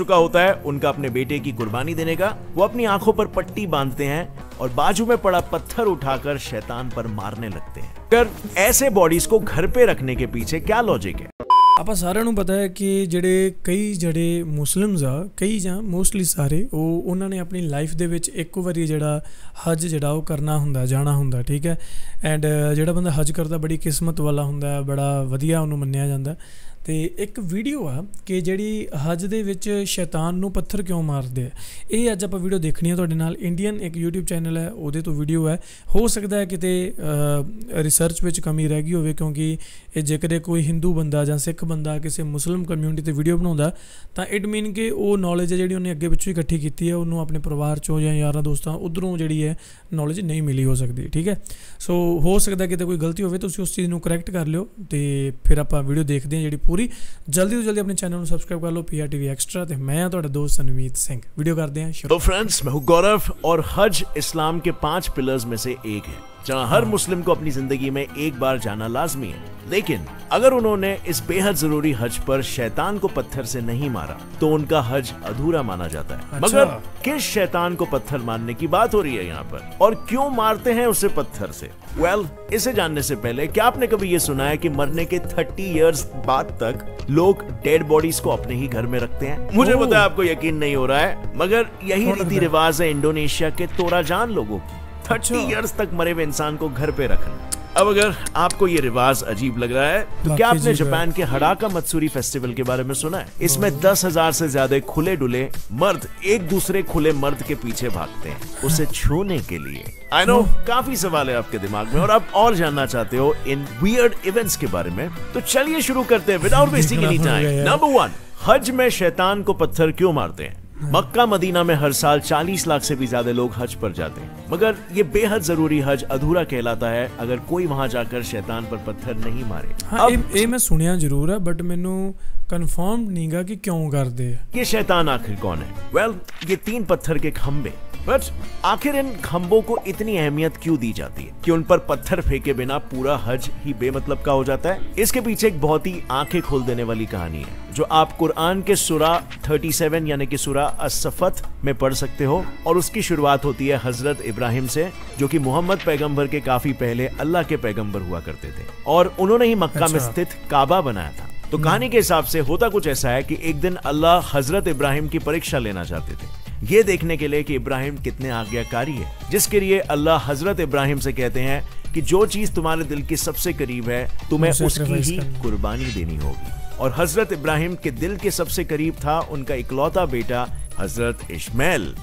चुका होता है उनका अपने बेटे की कुर्बानी देने का, वो अपनी आंखों पर पट्टी बांधते हैं और बाजू में पड़ा पत्थर उठाकर शैतान पर मारने लगते हैं। अगर ऐसे बॉडीज को घर पे रखने के पीछे क्या लॉजिक है? ਆਪਾਂ ਸਾਰਿਆਂ ਨੂੰ ਪਤਾ ਹੈ ਕਿ ਕਈ ਮੁਸਲਿਮਸ ਆ, ਕਈ ਜਾਂ ਮੋਸਟਲੀ ਸਾਰੇ ਉਹਨਾਂ ਨੇ ਆਪਣੀ ਲਾਈਫ ਦੇ ਵਿੱਚ ਇੱਕ ਵਾਰੀ ਹਜ ਉਹ ਕਰਨਾ ਹੁੰਦਾ, ਜਾਣਾ ਹੁੰਦਾ, ਠੀਕ ਹੈ। ਐਂਡ ਜਿਹੜਾ ਬੰਦਾ ਹਜ ਕਰਦਾ ਬੜੀ ਕਿਸਮਤ ਵਾਲਾ ਹੁੰਦਾ, ਬੜਾ ਵਧੀਆ ਉਹਨੂੰ ਮੰਨਿਆ ਜਾਂਦਾ। ਤੇ ਇੱਕ ਵੀਡੀਓ ਆ ਕਿ ਜਿਹੜੀ ਹਜ ਦੇ ਵਿੱਚ ਸ਼ੈਤਾਨ ਨੂੰ ਪੱਥਰ ਕਿਉਂ ਮਾਰਦੇ ਆ, ਇਹ ਅੱਜ ਆਪਾਂ ਵੀਡੀਓ ਦੇਖਣੀ ਆ ਤੁਹਾਡੇ ਨਾਲ। ਇੰਡੀਅਨ ਇੱਕ YouTube ਚੈਨਲ ਹੈ, ਉਹਦੇ ਤੋਂ ਵੀਡੀਓ ਹੈ। ਹੋ ਸਕਦਾ ਹੈ ਕਿਤੇ ਰਿਸਰਚ ਵਿੱਚ ਕਮੀ ਰਹਿ ਗਈ ਹੋਵੇ, ਕਿਉਂਕਿ ਇਹ ਜੇਕਰ ਕੋਈ ਹਿੰਦੂ ਬੰਦਾ ਜਾਂ ਸਿੱਖ ਬੰਦਾ ਕਿਸੇ ਮੁਸਲਿਮ ਕਮਿਊਨਿਟੀ 'ਤੇ ਵੀਡੀਓ ਬਣਾਉਂਦਾ ਤਾਂ ਇਟ ਮੀਨ ਕਿ ਉਹ ਨੌਲੇਜ ਹੈ ਜਿਹੜੀ ਉਹਨੇ ਅੱਗੇ ਪਿੱਛੋਂ ਇਕੱਠੀ ਕੀਤੀ ਹੈ, ਉਹਨੂੰ ਆਪਣੇ ਪਰਿਵਾਰ 'ਚੋਂ ਜਾਂ ਯਾਰਾਂ ਦੋਸਤਾਂ ਉੱਧਰੋਂ ਜਿਹੜੀ ਹੈ ਨੌਲੇਜ ਨਹੀਂ ਮਿਲੀ ਹੋ ਸਕਦੀ, ਠੀਕ ਹੈ। ਸੋ ਹੋ ਸਕਦਾ ਕਿਤੇ ਕੋਈ ਗਲਤੀ ਹੋਵੇ, ਤੁਸੀਂ ਉਸ ਚੀਜ਼ ਨੂੰ ਕਰੈਕਟ ਕਰ ਲਿਓ ਤੇ ਫਿਰ ਆਪਾਂ ਵੀਡੀਓ ਦੇਖਦੇ ਹਾਂ ਜਿਹੜੀ पूरी। जल्दी तो जल्दी अपने चैनल को सब्सक्राइब कर लो, PRTV एक्स्ट्रा। तो मैं ਤੁਹਾਡਾ ਦੋਸਤ अनमीत सिंह, वीडियो करते हैं शुरू। तो फ्रेंड्स, मैं हूं गौरव और हज इस्लाम के 5 पिलर्स में से एक है जहां हर मुस्लिम को अपनी जिंदगी में एक बार जाना लाजमी है। लेकिन अगर उन्होंने इस बेहद जरूरी हज पर शैतान को पत्थर से नहीं मारा तो उनका हज अधूरा माना जाता है। मगर किस शैतान को पत्थर मारने की बात हो रही है यहाँ पर, और क्यों मारते हैं उसे पत्थर से? वेल, इसे जानने से पहले क्या आपने कभी ये सुना है कि मरने के 30 इयर्स बाद तक लोग डेड बॉडीज को अपने ही घर में रखते हैं? मुझे पता है आपको यकीन नहीं हो रहा है, मगर यही रीति रिवाज है इंडोनेशिया के तोराजान लोगों की। 30 इयर्स तक मरे हुए इंसान को घर पे रखना। अब अगर आपको ये रिवाज अजीब लग रहा है तो क्या आपने जापान के हड़ाका मत्सुरी फेस्टिवल के बारे में सुना है? इसमें 10,000 से ज्यादा खुले डुले मर्द एक दूसरे खुले मर्द के पीछे भागते हैं उसे छूने के लिए। आई नो, काफी सवाल है आपके दिमाग में और आप और जानना चाहते हो इन वियर्ड इवेंट्स के बारे में, तो चलिए शुरू करते हैं without wasting any time. Number 1, हज में शैतान को पत्थर क्यों मारते हैं? मक्का मदीना में हर साल 40 लाख से भी ज्यादा लोग हज पर जाते हैं, मगर ये बेहद जरूरी हज अधूरा कहलाता है अगर कोई वहां जाकर शैतान पर पत्थर नहीं मारे। हाँ, ये मैं सुनिया जरूर है बट मैनू कंफर्म नहीं गा कि क्यों करते हैं। ये शैतान आखिर कौन है? वेल, ये 3 पत्थर के खंबे। बट आखिर इन खंबों को इतनी अहमियत क्यों दी जाती है कि उन पर पत्थर फेंके बिना पूरा हज ही बेमतलब का हो जाता है? इसके पीछे एक बहुत ही आंखें खोल देने वाली कहानी है जो आप कुरान के सूरा 37 यानी कि सूरा अस-सफ़त में पढ़ सकते हो, और उसकी शुरुआत होती है हजरत इब्राहिम से, जो कि मोहम्मद पैगंबर के काफी पहले अल्लाह के पैगंबर हुआ करते थे और उन्होंने ही मक्का में स्थित काबा बनाया था। तो कहानी के हिसाब से होता कुछ ऐसा है कि एक दिन अल्लाह हजरत इब्राहिम की परीक्षा लेना चाहते थे, ये देखने के लिए कि इब्राहिम कितने आज्ञाकारी है, जिसके लिए अल्लाह हजरत इब्राहिम से कहते हैं कि जो चीज तुम्हारे दिल के सबसे करीब है तुम्हें उसकी ही कुर्बानी देनी होगी। और हजरत इब्राहिम के दिल के सबसे करीब था उनका इकलौता बेटा हजरत इस्माइल,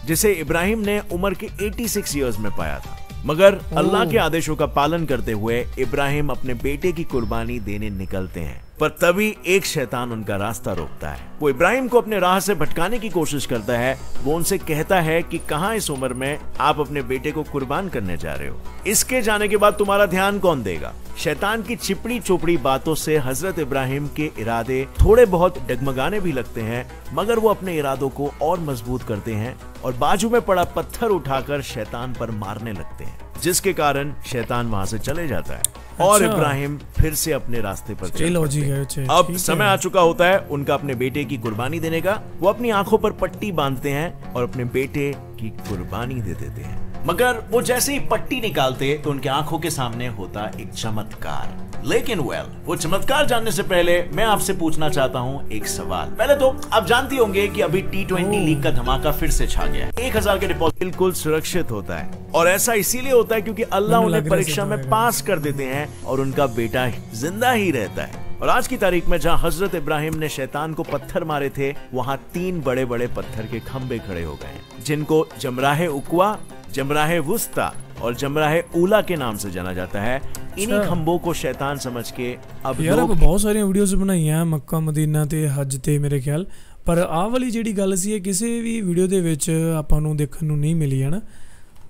जिसे इब्राहिम ने उम्र के 86 ईयर्स में पाया था। मगर अल्लाह के आदेशों का पालन करते हुए इब्राहिम अपने बेटे की कुर्बानी देने निकलते हैं, पर तभी एक शैतान उनका रास्ता रोकता है। वो इब्राहिम को अपने राह से भटकाने की कोशिश करता है। वो उनसे कहता है कि कहां इस उम्र में आप अपने बेटे को कुर्बान करने जा रहे हो? इसके जाने के बाद तुम्हारा ध्यान कौन देगा? शैतान की चिपड़ी चोपड़ी बातों से हजरत इब्राहिम के इरादे थोड़े बहुत डगमगाने भी लगते हैं, मगर वो अपने इरादों को और मजबूत करते हैं और बाजू में पड़ा पत्थर उठाकर शैतान पर मारने लगते हैं, जिसके कारण शैतान वहां से चले जाता है और इब्राहिम फिर से अपने रास्ते पर चलते हैं। अब समय आ चुका होता है उनका अपने बेटे की कुर्बानी देने का। वो अपनी आंखों पर पट्टी बांधते हैं और अपने बेटे की कुर्बानी दे देते हैं, मगर वो जैसे ही पट्टी निकालते तो उनकी आंखों के सामने होता एक चमत्कार। लेकिन वो चमत्कार जानने से पहले मैं आपसे पूछना चाहता हूँ एक सवाल। पहले तो आप जानती होंगे कि अभी T20 लीग का धमाका फिर से छा गया है। 1000 के डिपॉजिट बिल्कुल सुरक्षित होता है, और ऐसा इसीलिए होता है क्योंकि अल्लाह उन्हें परीक्षा में पास कर देते हैं और उनका बेटा जिंदा ही रहता है। और आज की तारीख में जहाँ हजरत इब्राहिम ने शैतान को पत्थर मारे थे, वहाँ 3 बड़े बड़े पत्थर के खंबे खड़े हो गए, जिनको जमराहे उक्वा, जमराहे वुस्ता और जमराहे ऊला के नाम से जाना जाता है। इन्हीं खंबों को शैतान समझ के अब यार आप बहुत सारी वीडियोस बनाई हैं मक्का मदीना ते हज ते मेरे ख्याल, पर आह वाली ਜਿਹੜੀ ਗੱਲ ਸੀ ਇਹ ਕਿਸੇ ਵੀ ਵੀਡੀਓ ਦੇ ਵਿੱਚ ਆਪਾਂ ਨੂੰ ਦੇਖਣ ਨੂੰ ਨਹੀਂ ਮਿਲੀ ਹੈ ਨਾ,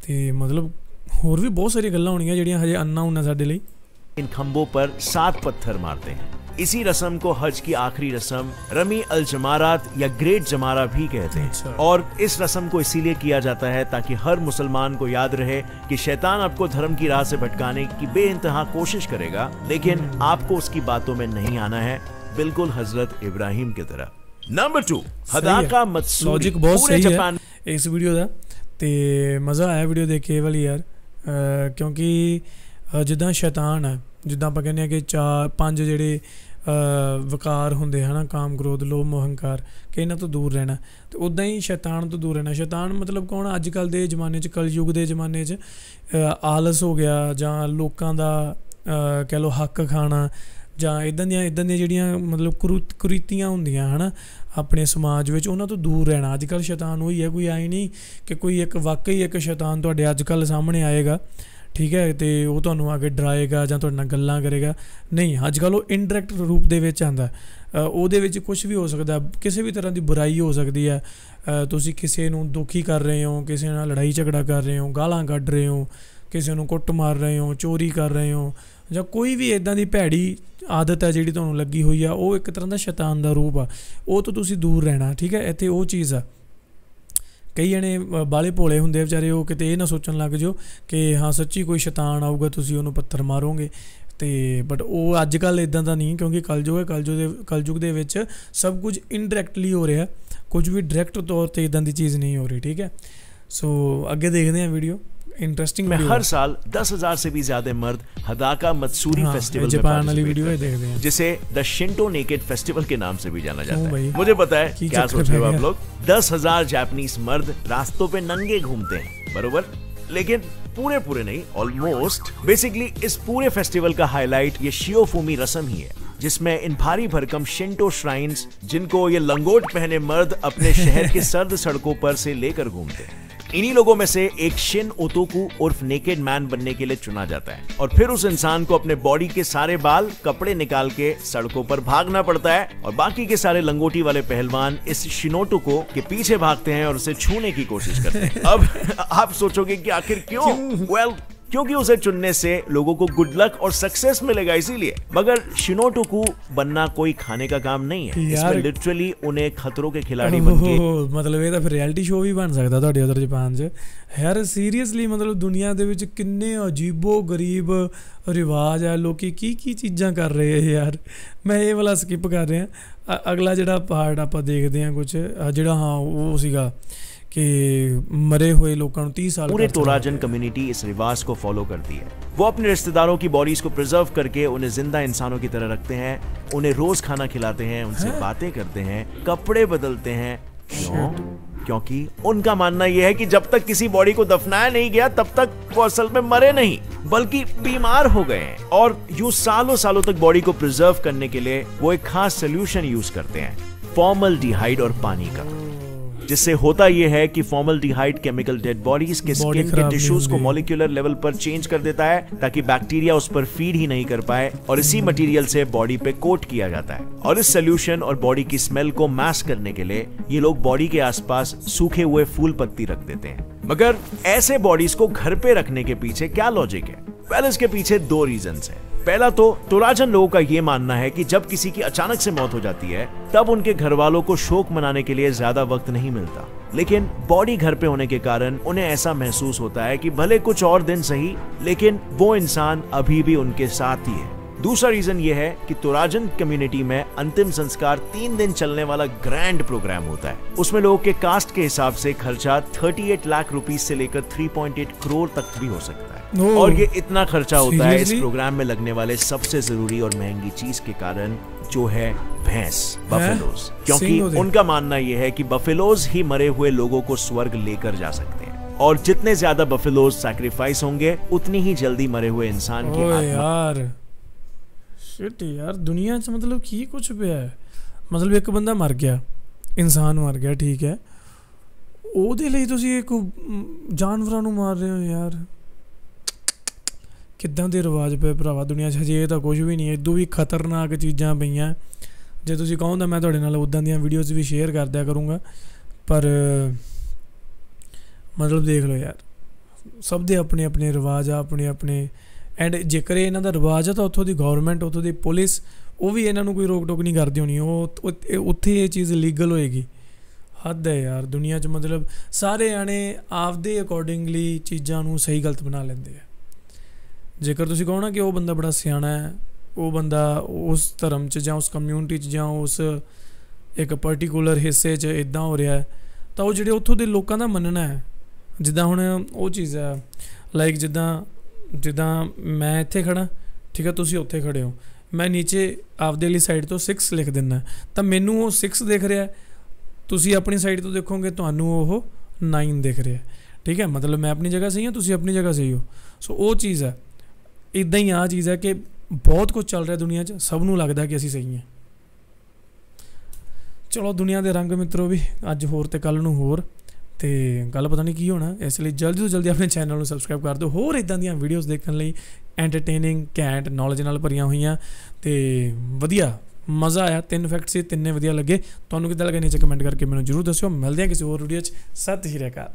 ਤੇ ਮਤਲਬ ਹੋਰ ਵੀ ਬਹੁਤ ਸਾਰੀਆਂ ਗੱਲਾਂ ਹੋਣੀਆਂ ਜਿਹੜੀਆਂ ਹਜੇ ਅਨਨੋਨ ਹੈ ਸਾਡੇ ਲਈ। इन खंबों पर 7 पत्थर मारते हैं। इसी रस्म को हज की आखिरी रस्म रमी अल जमारात या ग्रेट जमारा भी कहते हैं, और इस रस्म को इसीलिए किया जाता है ताकि हर मुसलमान को याद रहे कि शैतान आपको धर्म की राह से भटकाने की बेइंतहा कोशिश करेगा, लेकिन आपको उसकी बातों में नहीं आना है, बिल्कुल हजरत इब्राहिम की तरह। Number 2 हदाका Matsuri. लॉजिक बहुत पूरे सही जापान है इस वीडियो ਦਾ ਤੇ ਮਜ਼ਾ ਆਇਆ ਵੀਡੀਓ ਦੇਖ ਕੇ ਵਾਲੀ ਯਾਰ ਕਿਉਂਕਿ ਜਿੱਦਾਂ ਸ਼ੈਤਾਨ ਹੈ, ਜਿੱਦਾਂ ਆਪਾਂ ਕਹਿੰਦੇ ਆ ਕਿ 4-5 ਜਿਹੜੇ ਵਕਾਰ ਹੁੰਦੇ ਹਨ, ਕਾਮ ਕ੍ਰੋਧ ਲੋਭ ਮੋਹ ਹੰਕਾਰ, ਕਿ ਇਹਨਾਂ ਤੋਂ ਦੂਰ ਰਹਿਣਾ, ਤੇ ਉੱਦਾਂ ਹੀ ਸ਼ੈਤਾਨ ਤੋਂ ਦੂਰ ਰਹਿਣਾ। ਸ਼ੈਤਾਨ ਮਤਲਬ ਕੌਣ? ਅੱਜ ਕੱਲ੍ਹ ਦੇ ਜ਼ਮਾਨੇ 'ਚ, ਕਲਯੁਗ ਦੇ ਜ਼ਮਾਨੇ 'ਚ ਆਲਸ ਹੋ ਗਿਆ, ਜਾਂ ਲੋਕਾਂ ਦਾ ਕਹਿ ਲਓ ਹੱਕ ਖਾਣਾ, ਜਾਂ ਇੱਦਾਂ ਦੀਆਂ ਜਿਹੜੀਆਂ ਮਤਲਬ ਕੁਰੀਤੀਆਂ ਹੁੰਦੀਆਂ ਹੈ ਨਾ ਆਪਣੇ ਸਮਾਜ ਵਿੱਚ, ਉਹਨਾਂ ਤੋਂ ਦੂਰ ਰਹਿਣਾ। ਅੱਜ ਕੱਲ੍ਹ ਸ਼ੈਤਾਨ ਉਹੀ ਹੈ, ਕੋਈ ਆਏ ਨਹੀਂ ਕਿ ਕੋਈ ਇੱਕ ਵਾਕਈ ਇੱਕ ਸ਼ੈਤਾਨ ਤੁਹਾਡੇ ਅੱਜ ਕੱਲ੍ਹ ਸਾਹਮਣੇ ਆਏਗਾ, ਠੀਕ ਹੈ, ਅਤੇ ਉਹ ਤੁਹਾਨੂੰ ਆ ਕੇ ਡਰਾਏਗਾ ਜਾਂ ਤੁਹਾਡੇ ਨਾਲ ਗੱਲਾਂ ਕਰੇਗਾ। ਨਹੀਂ, ਅੱਜ ਕੱਲ੍ਹ ਉਹ ਇਨਡਾਇਰੈਕਟ ਰੂਪ ਦੇ ਵਿੱਚ ਆਉਂਦਾ। ਉਹਦੇ ਵਿੱਚ ਕੁਛ ਵੀ ਹੋ ਸਕਦਾ, ਕਿਸੇ ਵੀ ਤਰ੍ਹਾਂ ਦੀ ਬੁਰਾਈ ਹੋ ਸਕਦੀ ਹੈ। ਤੁਸੀਂ ਕਿਸੇ ਨੂੰ ਦੁਖੀ ਕਰ ਰਹੇ ਹੋ, ਕਿਸੇ ਨਾਲ ਲੜਾਈ ਝਗੜਾ ਕਰ ਰਹੇ ਹੋ, ਗਾਲਾਂ ਕੱਢ ਰਹੇ ਹੋ, ਕਿਸੇ ਨੂੰ ਕੁੱਟ ਮਾਰ ਰਹੇ ਹੋ, ਚੋਰੀ ਕਰ ਰਹੇ ਹੋ, ਜਾਂ ਕੋਈ ਵੀ ਇੱਦਾਂ ਦੀ ਭੈੜੀ ਆਦਤ ਹੈ ਜਿਹੜੀ ਤੁਹਾਨੂੰ ਲੱਗੀ ਹੋਈ ਆ, ਉਹ ਇੱਕ ਤਰ੍ਹਾਂ ਦਾ ਸ਼ੈਤਾਨ ਦਾ ਰੂਪ ਆ। ਉਹ ਤੋਂ ਤੁਸੀਂ ਦੂਰ ਰਹਿਣਾ, ਠੀਕ ਹੈ। ਇੱਥੇ ਉਹ ਚੀਜ਼ ਆ। ਕਈ ਜਣੇ ਬਾਲੇ ਭੋਲੇ ਹੁੰਦੇ ਵਿਚਾਰੇ, ਉਹ ਕਿਤੇ ਇਹ ਨਾ ਸੋਚਣ ਲੱਗ ਜਾਓ ਕਿ ਹਾਂ ਸੱਚੀ ਕੋਈ ਸ਼ੈਤਾਨ ਆਊਗਾ, ਤੁਸੀਂ ਉਹਨੂੰ ਪੱਥਰ ਮਾਰੋਗੇ। ਅਤੇ ਬਟ ਉਹ ਅੱਜ ਕੱਲ੍ਹ ਇੱਦਾਂ ਦਾ ਨਹੀਂ, ਕਿਉਂਕਿ ਕਲਯੁਗ ਹੈ। ਕਲਯੁਗ ਦੇ ਵਿੱਚ ਸਭ ਕੁਝ ਇਨਡਾਇਰੈਕਟਲੀ ਹੋ ਰਿਹਾ, ਕੁਝ ਵੀ डायरेक्ट तौर पे इदां दी चीज़ नहीं हो रही, ठीक है। सो आगे देखते हैं वीडियो, इंटरेस्टिंग। में हर साल 10,000 से भी ज्यादा मर्द हदाका मत्सूरी फेस्टिवल में जापान वाली वीडियो है, देखते हैं, जिसे द शिंटो नेकेड फेस्टिवल के नाम से भी जाना जाता है। भाई, मुझे पता है क्या सोच रहे हो आप लोग। 10,000 जापानीज मर्द रास्तों पे नंगे घूमते हैं, बरोबर, लेकिन पूरे नहीं, ऑलमोस्ट। बेसिकली इस पूरे फेस्टिवल का हाईलाइट ये शियोफुमी रस्म ही है, जिसमें इन भारी भरकम शिंटो श्राइन्स, जिनको ये लंगोट पहने मर्द अपने शहर के सर्द सड़कों पर से लेकर घूमते हैं। इन्हीं लोगों में से एक शिन ओतोकू उर्फ नेकेड मैन बनने के लिए चुना जाता है, और फिर उस इंसान को अपने बॉडी के सारे बाल कपड़े निकाल के सड़कों पर भागना पड़ता है, और बाकी के सारे लंगोटी वाले पहलवान इस शिनोटोको के पीछे भागते हैं और उसे छूने की कोशिश करते हैं। अब आप सोचोगे कि आखिर क्यों? वेल, क्योंकि उसे चुनने से लोगों को गुड लक और सक्सेस मिलेगा, इसीलिए। मगर शिनोटोकू बनना कोई खाने का काम नहीं है, इसमें लिटरली उन्हें खतरों के खिलाड़ी बनके, मतलब ਇਹ ਤਾਂ ਫਿਰ ਰਿਐਲਿਟੀ ਸ਼ੋਅ ਵੀ ਬਣ ਸਕਦਾ ਤੁਹਾਡੇ ਉਧਰ ਜਾਪਾਨ 'ਚ ਯਾਰ। ਸੀਰੀਅਸਲੀ ਮਤਲਬ ਦੁਨੀਆ ਦੇ ਵਿੱਚ ਕਿੰਨੇ ਅਜੀਬੋ ਗਰੀਬ ਰਿਵਾਜ ਹੈ, ਲੋਕੀ ਕੀ ਚੀਜ਼ਾਂ ਕਰ ਰਹੇ ਹੈ ਯਾਰ। ਮੈਂ ਇਹ ਵਾਲਾ ਸਕਿਪ ਕਰ ਰਿਹਾ। ਅਗਲਾ ਜਿਹੜਾ ਪਾਰਟ ਆਪਾਂ ਦੇਖਦੇ ਹਾਂ ਕੁਝ, ਜਿਹੜਾ ਹਾਂ ਉਹ ਸੀਗਾ कि मरे हुए लोगों 30 साल। पूरे तोराजन कम्युनिटी इस रिवाज को फॉलो करती है। वो अपने रिश्तेदारों की बॉडीज को प्रिजर्व करके उन्हें जिंदा इंसानों की तरह रखते हैं, उन्हें रोज खाना खिलाते हैं, उनसे बातें करते हैं, कपड़े बदलते हैं। क्यों? क्योंकि उनका मानना यह है कि जब तक किसी बॉडी को दफनाया नहीं गया, तब तक वो असल में मरे नहीं, बल्कि बीमार हो गए हैं। और यूं सालों तक बॉडी को प्रिजर्व करने के लिए वो एक खास सोल्यूशन यूज करते हैं, फॉर्मल्डिहाइड और पानी का। जिससे होता यह है कि फॉर्मल्डिहाइड केमिकल डेड बॉडीज के स्किन के टिश्यूज को मॉलिक्यूलर लेवल पर चेंज कर देता है, ताकि बैक्टीरिया उस पर फीड ही नहीं कर पाए, और इसी मटेरियल से बॉडी पे कोट किया जाता है। और इस सोल्यूशन और बॉडी की स्मेल को मास्क करने के लिए ये लोग बॉडी के आसपास सूखे हुए फूल पत्ती रख देते हैं। मगर ऐसे बॉडीज को घर पे रखने के पीछे क्या लॉजिक है? वेल, इसके पीछे 2 रीजंस है। पहला तो तोराजन लोगों का यह मानना है कि जब किसी की अचानक से मौत हो जाती है, तब उनके घर वालों को शोक मनाने के लिए ज्यादा वक्त नहीं मिलता, लेकिन बॉडी घर पे होने के कारण उन्हें ऐसा महसूस होता है कि भले कुछ और दिन सही, लेकिन वो इंसान अभी भी उनके साथ ही है। दूसरा रीजन ये है कि तोराजन कम्युनिटी में अंतिम संस्कार 3 दिन चलने वाला ग्रैंड प्रोग्राम होता है। उसमें लोगों के कास्ट के हिसाब से खर्चा 38 लाख रुपीस से लेकर 3.8 करोड़ तक भी हो सकता है। और ये इतना खर्चा होता है इस प्रोग्राम में लगने वाले सबसे जरूरी और महंगी चीज के कारण, जो है भैंस, बफेलोज। क्योंकि उनका मानना यह है कि बफेलोज ही मरे हुए लोगों को स्वर्ग लेकर जा सकते हैं, और जितने ज्यादा बफेलोज सैक्रिफाइस होंगे, उतनी ही जल्दी मरे हुए इंसान की आत्मा। शिट यार, दुनिया च मतलब की कुछ पिया है। मतलब एक बंदा मर गया, इंसान मर गया, ठीक है, ਉਹਦੇ ਲਈ ਤੁਸੀਂ ਇੱਕ ਜਾਨਵਰਾਂ ਨੂੰ ਮਾਰ ਰਹੇ ਹੋ ਯਾਰ। ਕਿੱਦਾਂ ਦੇ ਰਿਵਾਜ ਪਏ ਭਰਾਵਾ ਦੁਨੀਆ 'ਚ। ਹਜੇ ਤਾਂ ਕੁਝ ਵੀ ਨਹੀਂ, ਇਦੋਂ ਵੀ ਖਤਰਨਾਕ ਚੀਜ਼ਾਂ ਪਈਆਂ। ਜੇ ਤੁਸੀਂ ਕਹੋ ਤਾਂ ਮੈਂ ਤੁਹਾਡੇ ਨਾਲ ਉੱਦਾਂ ਦੀਆਂ ਵੀਡੀਓਜ਼ ਵੀ ਸ਼ੇਅਰ ਕਰ ਦਿਆ ਕਰੂੰਗਾ, ਪਰ ਮਤਲਬ ਦੇਖ ਲਓ ਯਾਰ, ਸਭ ਦੇ ਆਪਣੇ ਆਪਣੇ ਰਿਵਾਜ ਆ, ਆਪਣੇ ਆਪਣੇ। ਐਂਡ ਜੇਕਰ ਇਹਨਾਂ ਦਾ ਰਿਵਾਜ ਆ ਤਾਂ ਉੱਥੋਂ ਦੀ ਗੌਰਮੈਂਟ, ਉੱਥੋਂ ਦੀ ਪੁਲਿਸ, ਉਹ ਵੀ ਇਹਨਾਂ ਨੂੰ ਕੋਈ ਰੋਕ ਟੋਕ ਨਹੀਂ ਕਰਦੀ ਹੋਣੀ। ਉਹ ਉੱਥੇ ਇਹ ਚੀਜ਼ ਲੀਗਲ ਹੋਏਗੀ। ਹੱਦ ਹੈ ਯਾਰ ਦੁਨੀਆ 'ਚ। ਮਤਲਬ ਸਾਰੇ ਜਾਣੇ ਆਪਦੇ ਅਕੋਰਡਿੰਗਲੀ ਚੀਜ਼ਾਂ ਨੂੰ ਸਹੀ ਗਲਤ ਬਣਾ ਲੈਂਦੇ ਆ। ਜੇਕਰ ਤੁਸੀਂ ਕਹੋ ਨਾ ਕਿ ਉਹ ਬੰਦਾ ਬੜਾ ਸਿਆਣਾ ਹੈ, ਉਹ ਬੰਦਾ ਉਸ ਧਰਮ 'ਚ ਜਾਂ ਉਸ ਕਮਿਊਨਿਟੀ 'ਚ ਜਾਂ ਉਸ ਇੱਕ ਪਾਰਟਿਕੂਲਰ ਹਿੱਸੇ 'ਚ ਇਦਾਂ ਹੋ ਰਿਹਾ ਤਾਂ ਉਹ ਜਿਹੜੇ ਉੱਥੋਂ ਦੇ ਲੋਕਾਂ ਦਾ ਮੰਨਣਾ ਹੈ। ਜਿੱਦਾਂ ਹੁਣ ਉਹ ਚੀਜ਼ ਹੈ ਲਾਈਕ ਜਿੱਦਾਂ ਮੈਂ ਇੱਥੇ ਖੜਾ, ਠੀਕ ਹੈ, ਤੁਸੀਂ ਉੱਥੇ ਖੜੇ ਹੋ, ਮੈਂ ਨੀਚੇ ਆਪਦੇ ਵਾਲੀ ਸਾਈਡ ਤੋਂ 6 ਲਿਖ ਦਿੰਦਾ ਤਾਂ ਮੈਨੂੰ ਉਹ 6 ਦਿਖ ਰਿਹਾ, ਤੁਸੀਂ ਆਪਣੀ ਸਾਈਡ ਤੋਂ ਦੇਖੋਗੇ ਤੁਹਾਨੂੰ ਉਹ 9 ਦਿਖ ਰਿਹਾ, ਠੀਕ ਹੈ। ਮਤਲਬ ਮੈਂ ਆਪਣੀ ਜਗ੍ਹਾ ਸਹੀ ਹਾਂ, ਤੁਸੀਂ ਆਪਣੀ ਜਗ੍ਹਾ ਸਹੀ ਹੋ। ਸੋ ਉਹ ਚੀਜ਼ ਹੈ। ਇੱਦਾਂ ਹੀ ਆਹ ਚੀਜ਼ ਹੈ ਕਿ ਬਹੁਤ ਕੁਝ ਚੱਲ ਰਿਹਾ ਦੁਨੀਆ 'ਚ, ਸਭ ਨੂੰ ਲੱਗਦਾ ਕਿ ਅਸੀਂ ਸਹੀ ਹਾਂ। ਚਲੋ ਦੁਨੀਆ ਦੇ ਰੰਗ ਮਿੱਤਰੋ ਵੀ ਅੱਜ ਹੋਰ ਤੇ ਕੱਲ੍ਹ ਨੂੰ ਹੋਰ, ਤੇ ਗੱਲ ਪਤਾ ਨਹੀਂ ਕੀ ਹੋਣਾ। ਇਸ ਲਈ ਜਲਦੀ ਤੋਂ ਜਲਦੀ ਆਪਣੇ ਚੈਨਲ ਨੂੰ ਸਬਸਕ੍ਰਾਈਬ ਕਰ ਦਿਓ ਹੋਰ ਇੱਦਾਂ ਦੀਆਂ ਵੀਡੀਓਜ਼ ਦੇਖਣ ਲਈ, ਐਂਟਰਟੇਨਿੰਗ ਘੈਂਟ ਨੌਲੇਜ ਨਾਲ ਭਰੀਆਂ ਹੋਈਆਂ ਤੇ ਵਧੀਆ ਮਜ਼ਾ ਆਇਆ। 3 ਫੈਕਟ ਸੀ, ਤਿੰਨੇ ਵਧੀਆ ਲੱਗੇ। ਤੁਹਾਨੂੰ ਕਿੱਦਾਂ ਲੱਗੇ ਨੀਚੇ ਕਮੈਂਟ ਕਰਕੇ ਮੈਨੂੰ ਜ਼ਰੂਰ ਦੱਸਿਓ। ਮਿਲਦੇ ਹਾਂ ਕਿਸੇ ਹੋਰ ਵੀਡੀਓ 'ਚ। ਸਤਿ ਸ਼੍ਰੀ ਅਕਾਲ।